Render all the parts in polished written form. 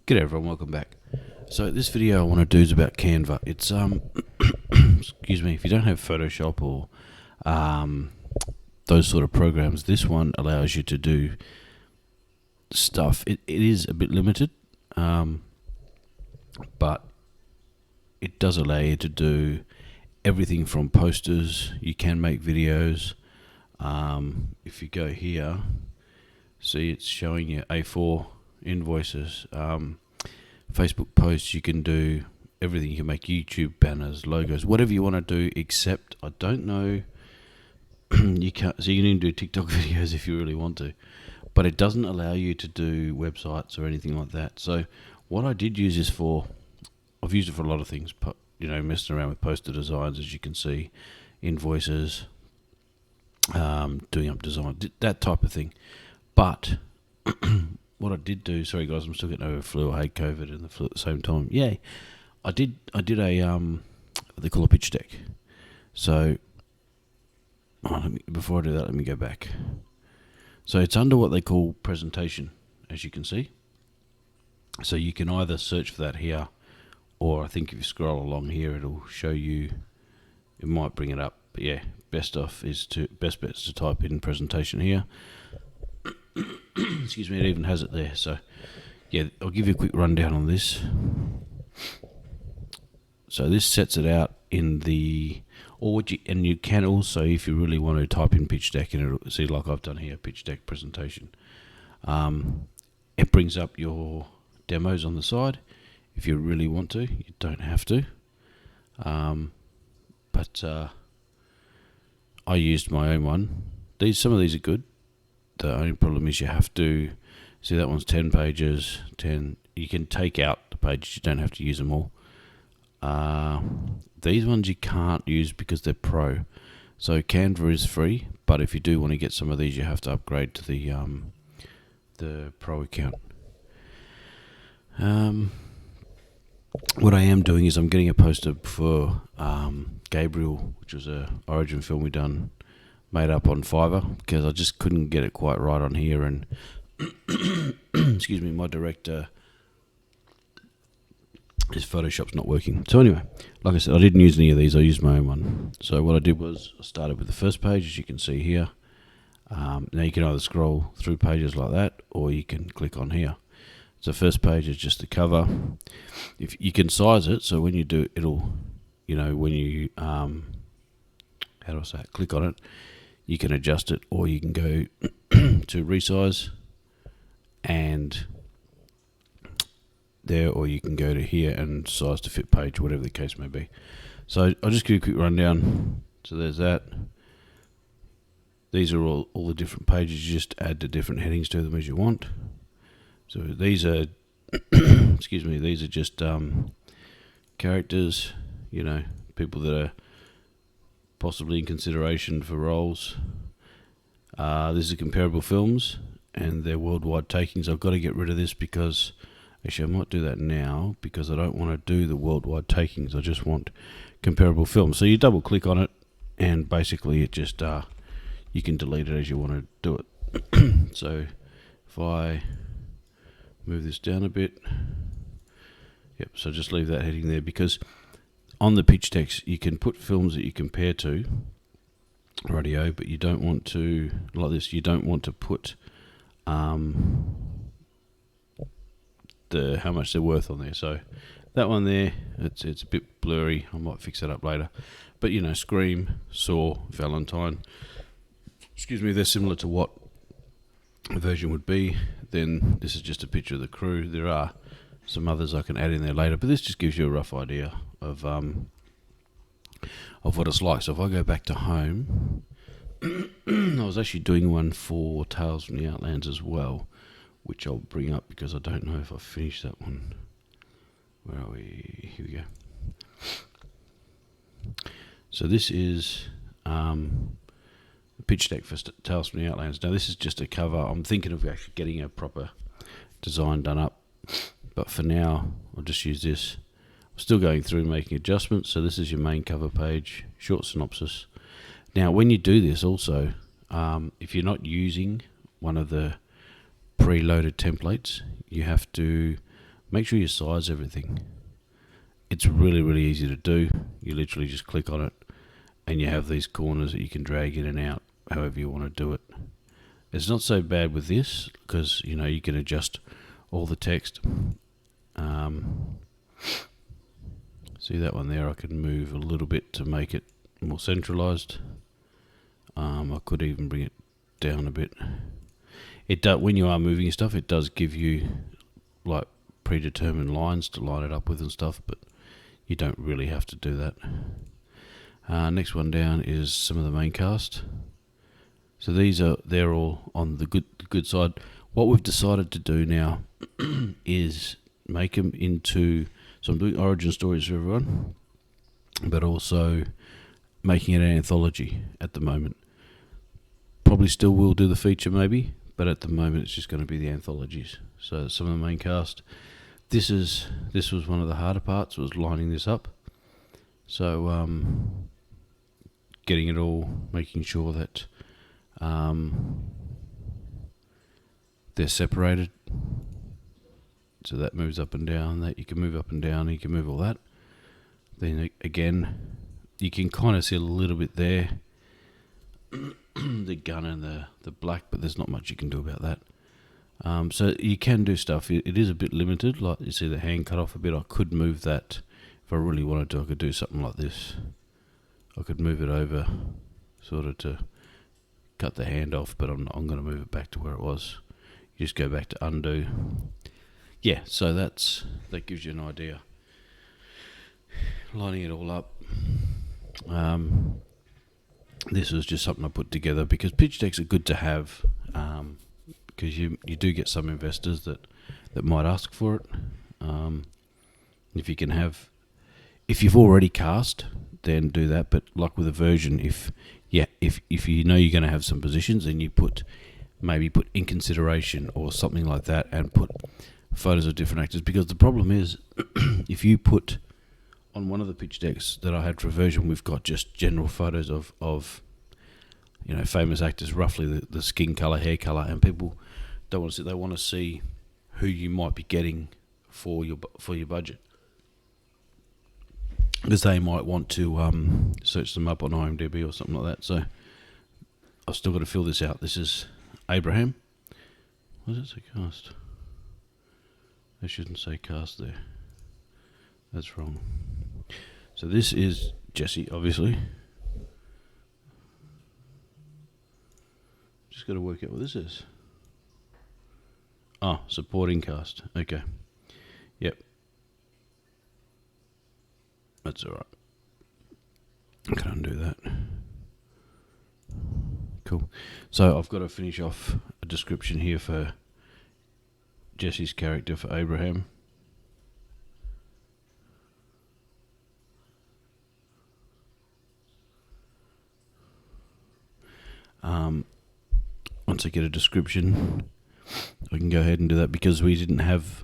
G'day everyone, welcome back. So this video I want to do is about Canva. It's excuse me, if you don't have Photoshop or those sort of programs, this one allows you to do stuff. It is a bit limited, but it does allow you to do everything from posters. You can make videos. If you go here, see it's showing you A4 invoices, Facebook posts. You can do everything. You can make YouTube banners, logos, whatever you want to do, except I don't know you can't, so you can even do TikTok videos if you really want to, but it doesn't allow you to do websites or anything like that. So what I did use this for, I've used it for a lot of things, messing around with poster designs, as you can see, invoices, doing up design, that type of thing. But what I did do, sorry guys, I'm still getting over flu. I hate COVID and the flu at the same time. Yay! I did a they call a pitch deck. So before I do that, let me go back. So it's under what they call presentation, as you can see. So you can either search for that here, or I think if you scroll along here, it'll show you. It might bring it up, but yeah, best bet is to type in presentation here. Excuse me, it even has it there. So yeah, I'll give you a quick rundown on this. So this sets it out in the, and you can also, if you really want to, type in pitch deck, and it'll see, like I've done here, pitch deck presentation. It brings up your demos on the side if you really want to. You don't have to, but I used my own one. Some of these are good. The only problem is you have to see, that one's 10 pages. 10. You can take out the pages. You don't have to use them all. These ones you can't use because they're pro. So Canva is free, but if you do want to get some of these, you have to upgrade to the pro account. What I am doing is I'm getting a poster for Gabriel, which was a Origin film we done, made up on Fiverr, because I just couldn't get it quite right on here, and excuse me, my director, his Photoshop's not working. So anyway, like I said, I didn't use any of these. I used my own one. So what I did was I started with the first page, as you can see here. Now you can either scroll through pages like that, or you can click on here. So first page is just the cover. If you can size it, so when you do, it'll, when you how do I say it? Click on it, you can adjust it, or you can go to resize and there, or you can go to here and size to fit page, whatever the case may be. So I'll just give you a quick rundown. So there's that. These are all the different pages. You just add the different headings to them as you want. So these are excuse me, these are just characters, people that are possibly in consideration for roles. This is comparable films and their worldwide takings. I've got to get rid of this because, actually I might do that now, because I don't want to do the worldwide takings. I just want comparable films. So you double click on it, and basically it just you can delete it as you want to do it. So if I move this down a bit, yep, so just leave that heading there, because on the pitch text you can put films that you compare to, radio, but you don't want to, like this, you don't want to put how much they're worth on there. So that one there, it's a bit blurry. I might fix that up later. But Scream, Saw, Valentine, excuse me, they're similar to what a version would be. Then this is just a picture of the crew. There are some others I can add in there later, but this just gives you a rough idea of what it's like. So if I go back to home, I was actually doing one for Tales from the Outlands as well, which I'll bring up because I don't know if I've finished that one. Where are we? Here we go. So this is the pitch deck for Tales from the Outlands. Now this is just a cover. I'm thinking of actually getting a proper design done up, but for now I'll just use this. I'm still going through making adjustments. So this is your main cover page, short synopsis. Now when you do this also, if you're not using one of the preloaded templates, you have to make sure you size everything. It's really easy to do. You literally just click on it and you have these corners that you can drag in and out however you want to do it. It's not so bad with this because you can adjust all the text. See that one there? I can move a little bit to make it more centralized. I could even bring it down a bit. It does, when you are moving stuff, it does give you like predetermined lines to line it up with and stuff, but you don't really have to do that. Next one down is some of the main cast. So they're all on the good side. What we've decided to do now is make them into. So I'm doing origin stories for everyone, but also making it an anthology at the moment. Probably still will do the feature maybe, but at the moment it's just going to be the anthologies. So some of the main cast. This was one of the harder parts, was lining this up. So getting it all, making sure that they're separated. So that moves up and down, that you can move up and down, you can move all that. Then again, you can kind of see a little bit there, the gun and the black, but there's not much you can do about that. So you can do stuff. It is a bit limited, like you see the hand cut off a bit. I could move that if I really wanted to. I could do something like this. I could move it over sort of to cut the hand off, but I'm going to move it back to where it was. You just go back to undo. Yeah, so that gives you an idea. Lining it all up. This was just something I put together because pitch decks are good to have, because you do get some investors that might ask for it. If you've already cast, then do that. But like with a version, if you know you're going to have some positions, then you maybe put in consideration or something like that, and put photos of different actors. Because the problem is, if you put on one of the pitch decks that I had for a version, we've got just general photos of famous actors, roughly the skin color, hair color, and people don't want to see. They want to see who you might be getting for your budget, because they might want to search them up on IMDb or something like that. So I've still got to fill this out. This is Abraham. What does it say cast? I shouldn't say cast there. That's wrong. So this is Jesse, obviously. Just got to work out what this is. Oh, supporting cast. Okay. Yep. That's alright. I can undo that. Cool. So I've got to finish off a description here for Jesse's character, for Abraham. Once I get a description, I can go ahead and do that, because we didn't have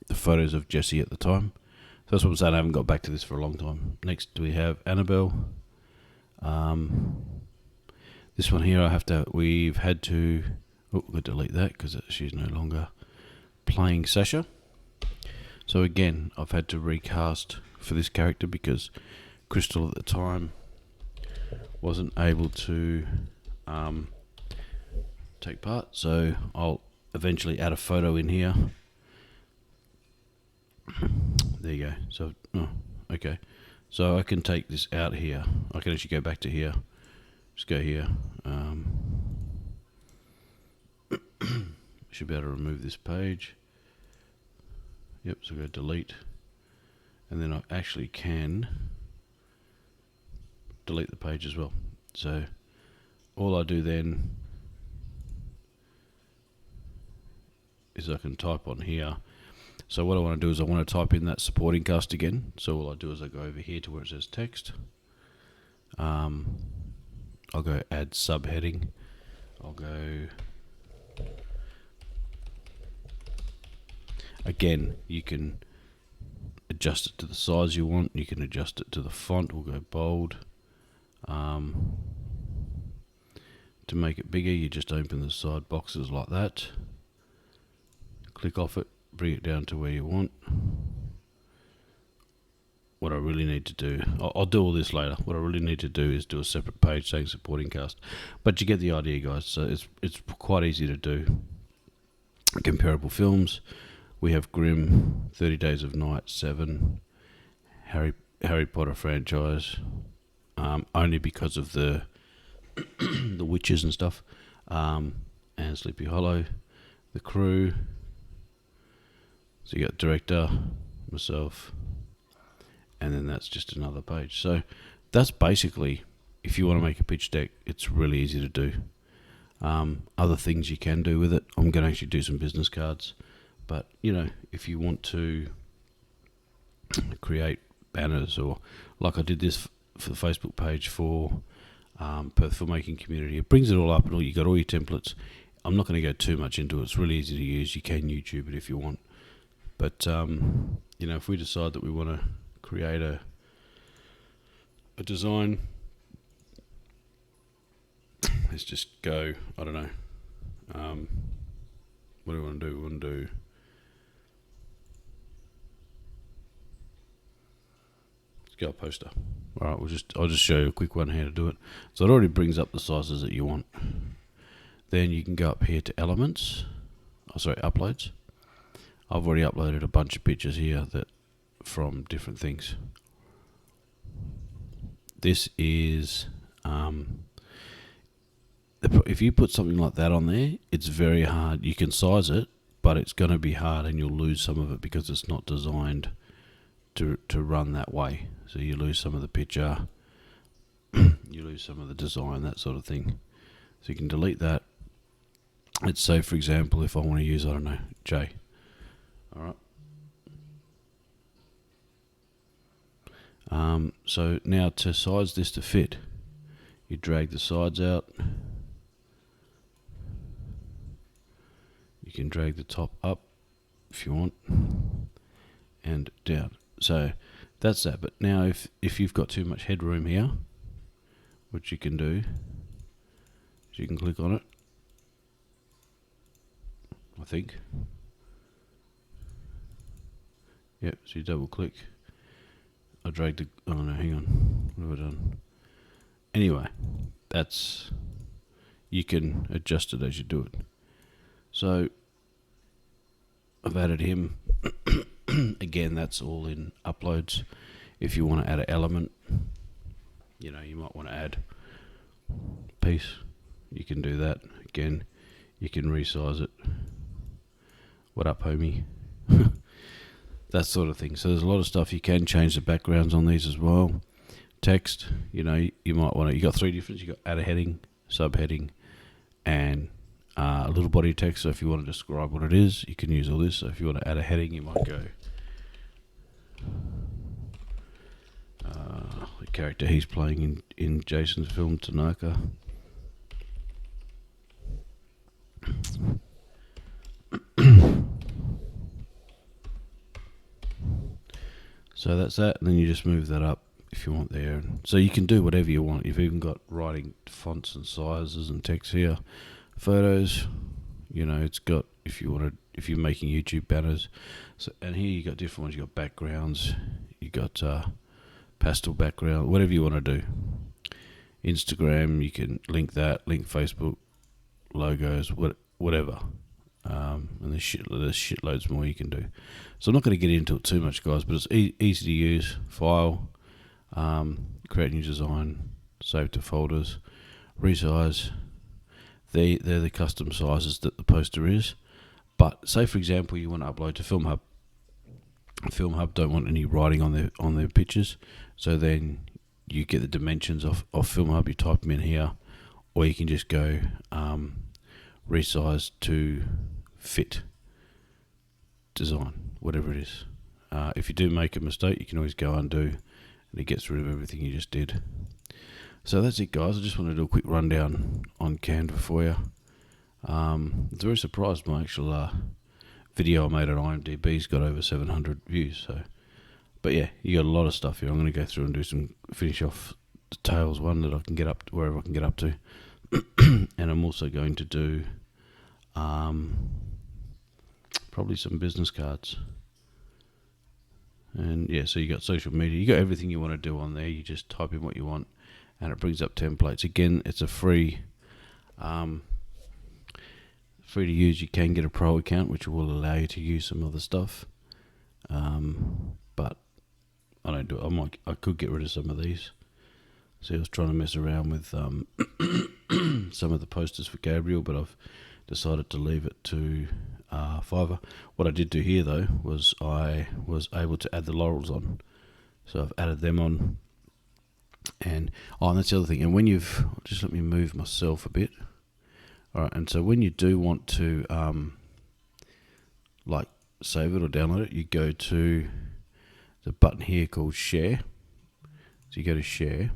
the photos of Jesse at the time. So that's what I'm saying, I haven't got back to this for a long time. Next we have Annabelle. This one here we've had to delete that because she's no longer playing Sasha. So again, I've had to recast for this character because Crystal at the time wasn't able to take part. So I'll eventually add a photo in here. There you go. So, okay. So I can take this out here. I can actually go back to here. Just go here. Should be able to remove this page. Yep, so go delete. And then I actually can delete the page as well. So all I do then is I can type on here. So what I want to do is I want to type in that supporting cast again. So all I do is I go over here to where it says text. I'll go add subheading. I'll go... Again, you can adjust it to the size you want. You can adjust it to the font. We'll go bold. To make it bigger, you just open the side boxes like that. Click off it, bring it down to where you want. What I really need to do, I'll do all this later. What I really need to do is do a separate page saying supporting cast. But you get the idea, guys. So it's quite easy to do. Comparable films. We have Grimm, 30 Days of Night, 7, Harry Potter franchise, only because of the the witches and stuff, and Sleepy Hollow, The Crew. So you got director, myself, and then that's just another page. So that's basically, if you want to make a pitch deck, it's really easy to do. Other things you can do with it, I'm going to actually do some business cards. But, if you want to create banners, or like I did this for the Facebook page for Perth Filmmaking Community, it brings it all up and you got all your templates. I'm not going to go too much into it. It's really easy to use. You can YouTube it if you want. But, if we decide that we want to create a design, let's just go, I don't know, what do we want to do? We want to do go a poster. Alright, I'll just show you a quick one how to do it. So it already brings up the sizes that you want. Then you can go up here to elements. Uploads. I've already uploaded a bunch of pictures here that from different things. This is if you put something like that on there, it's very hard. You can size it, but it's going to be hard and you'll lose some of it because it's not designed to run that way. So you lose some of the picture, you lose some of the design, that sort of thing. So you can delete that. Let's say, for example, if I want to use, I don't know, J. Alright. So now to size this to fit, you drag the sides out. You can drag the top up if you want, and down. So that's that. But now if you've got too much headroom here, what you can do is you can click on it, I think. Yep, so you double click. I dragged oh no, hang on. What have I done? Anyway, you can adjust it as you do it. So I've added him. Again, that's all in uploads. If you want to add an element, you might want to add piece. You can do that. Again, you can resize it. What up, homie? That sort of thing. So there's a lot of stuff. You can change the backgrounds on these as well. Text, you might want to. You got three different. You got add a heading, subheading, and a little body text. So if you want to describe what it is, you can use all this. So if you want to add a heading, you might go the character he's playing in Jason's film, Tanaka. So that's that, and then you just move that up if you want there. So you can do whatever you want. You've even got writing fonts and sizes and text here. Photos, it's got if you're making YouTube banners. So and here you got different ones. You got backgrounds. You got pastel background. Whatever you want to do. Instagram, you can link that. Link Facebook, logos, whatever. And there's shitloads more you can do. So I'm not going to get into it too much, guys, but it's easy to use. File, create new design, save to folders, resize. They're the custom sizes that the poster is. But say, for example, you want to upload to FilmHub. FilmHub don't want any writing on their pictures, so then you get the dimensions of FilmHub. You type them in here, or you can just go resize to fit design, whatever it is. If you do make a mistake, you can always go undo, and it gets rid of everything you just did. So that's it, guys. I just wanted to do a quick rundown on Canva for you. I was very surprised my actual video I made on IMDb's got over 700 views. So, but yeah, you got a lot of stuff here. I'm going to go through and finish off the Tails one that I can get up to, wherever I can get up to. And I'm also going to do probably probably some business cards. And yeah, so you got social media, you got everything you want to do on there. You just type in what you want and it brings up templates. Again, it's a free to use. You can get a pro account which will allow you to use some other stuff, but I don't do it. I could get rid of some of these. See, I was trying to mess around with some of the posters for Gabriel, but I've decided to leave it to Fiverr. What I did do here though was I was able to add the laurels on, so I've added them on. And that's the other thing. And when you've just let me move myself a bit. All right, and so when you do want to like save it or download it, you go to the button here called Share. So you go to Share.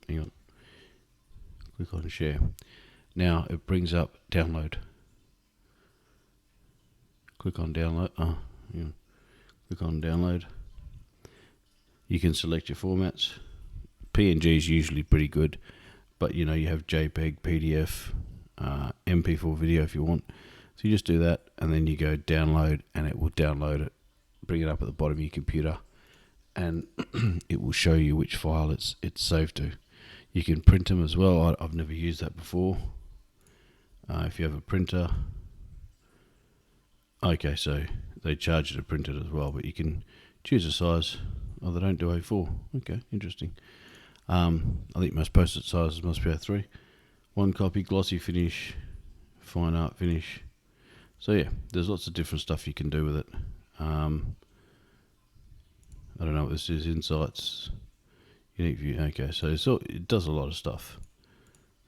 Hang on. Click on Share. Now it brings up Download. Click on Download. Click on Download. You can select your formats. PNG is usually pretty good, but you have JPEG, PDF, MP4 video if you want. So you just do that, and then you go Download, and it will download it, bring it up at the bottom of your computer, and it will show you which file it's saved to. You can print them as well. I've never used that before. If you have a printer, okay, so they charge you to print it as well, but you can choose a size. Oh, they don't do A4. Okay, interesting. I think most post-it sizes must be A3. One copy, glossy finish, fine art finish. So yeah, there's lots of different stuff you can do with it. I don't know what this is. Insights, unique view. Okay, so it does a lot of stuff.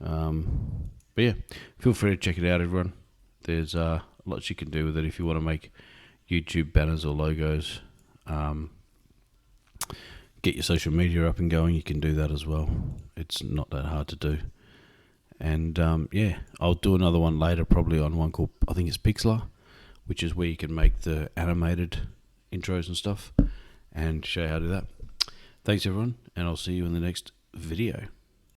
But yeah, feel free to check it out, everyone. There's lots you can do with it if you want to make YouTube banners or logos. Get your social media up and going, you can do that as well. It's not that hard to do. And yeah, I'll do another one later, probably on one called, I think it's Pixlr, which is where you can make the animated intros and stuff and show you how to do that. Thanks everyone, and I'll see you in the next video.